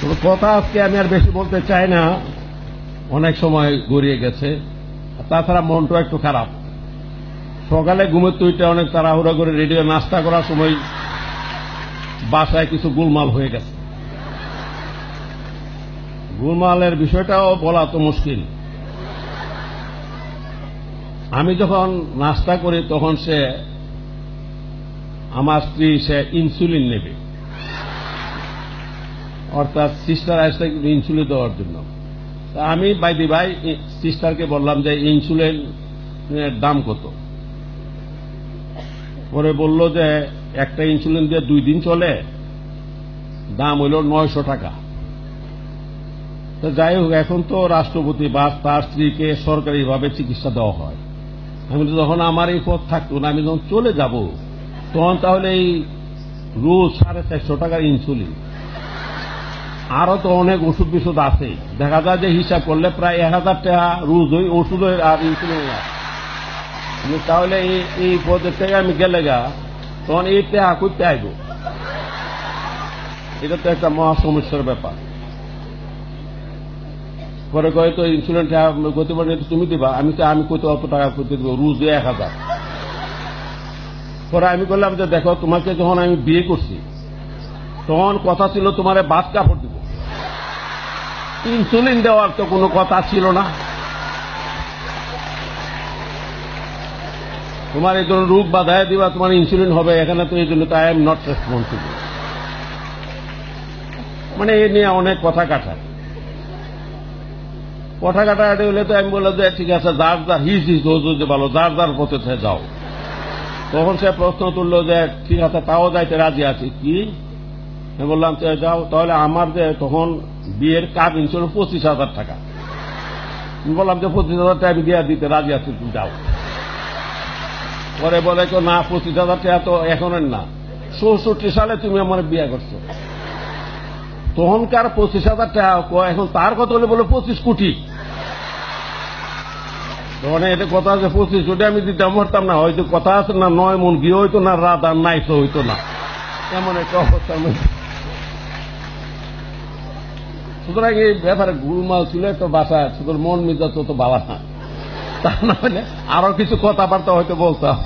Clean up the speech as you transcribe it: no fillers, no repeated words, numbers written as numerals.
তবে কথা আজকে আমি আর বেশি বলতে চাই না, অনেক সময় গড়িয়ে গেছে। তাছাড়া মনটা একটু খারাপ। সকালে ঘুমের তুইটা অনেক তাড়াহুড়া করে রেডিও নাস্তা করার সময় বাসায় কিছু গোলমাল হয়ে গেছে। গোলমালের বিষয়টাও বলা তো মুশকিল। আমি যখন নাস্তা করি তখন আমার স্ত্রী সে ইনসুলিন নেবে, অর্থাৎ সিস্টার আসছে ইনসুলিন দেওয়ার জন্য। আমি বাইদি ভাই সিস্টারকে বললাম যে ইনসুলিনের দাম কত। পরে বলল যে একটা ইনসুলিন দিয়ে 2 দিন চলে, দাম হইল 900 টাকা। তো যাই হোক, এখন তো রাষ্ট্রপতি বা তার স্ত্রীকে সরকারিভাবে চিকিৎসা দেওয়া হয়। আমি তো যখন আমার এই পথ থাকতো না, আমি যখন চলে যাব তখন তাহলে এই রোজ 450 টাকার ইনসুলিন, আরো তো অনেক ওষুধ বিষুধ আছে। দেখা যায় যে হিসাব করলে প্রায় 1000 টাকা রোজ ওই ওষুধের আর ইনসুলিন। তাহলে এই পদের থেকে আমি গেলে তখন এই টাকা করতে আইব, এটা তো একটা মহা সমস্যার ব্যাপার। পরে কয়ে তো ইনসুলিন করতে পারি তুমি দিবা। আমি কত অত টাকা করতে দিব, রোজ 1000। পরে আমি বললাম যে দেখো, তোমাকে যখন আমি বিয়ে করছি তখন কথা ছিল তোমার বাস কাপড় দিব, ইনসুলিন দেওয়ার তো কোনো কথা ছিল না। তোমার এই ধরনের রোগ বাধায় দিবা, তোমার ইনসুলিন হবে, এখানে তো এই জন্য তো আই এম নট রেসপন্সিবল। মানে এ নিয়ে অনেক কথা কাটাকাটি হলে তো আমি বললাম যে ঠিক আছে, যার যার হিজ যে ভালো, যার যার পথে যাও। তখন সে প্রশ্ন তুললো যে ঠিক আছে, তাও যাইতে রাজি আছি। কি? আমি বললাম যাও। তাহলে আমার যে তখন বিয়ের কাজ ইনসুলিন 25,000 টাকা। আমি বললাম যে 25,000 টাকা আমি দিয়ে দিতে রাজি আছি, তুমি যাও। পরে বলে তো না, 25,000 টাকা তো এখনের না, 64 সালে তুমি আমার বিয়ে করছো। তখনকার 25,000 টাকা, এখন তার কথা হলে বলে 25 কোটি। তখন এটা কথা আছে 25 কোটি আমি দিতে পারতাম না। হয়তো কথা আছে না 9 মন গিয়ে হইতো না, রাত আর নাইতো হইতো না, এমন একটা অবস্থার মধ্যে। সুতরাং এই ব্যাপারে গুলমাল ছিল একটা বাসায়, সুতরাং মন মেজাজ তো ভালো না, তা না হলে আরো কিছু কথাবার্তা হয়তো বলতাম।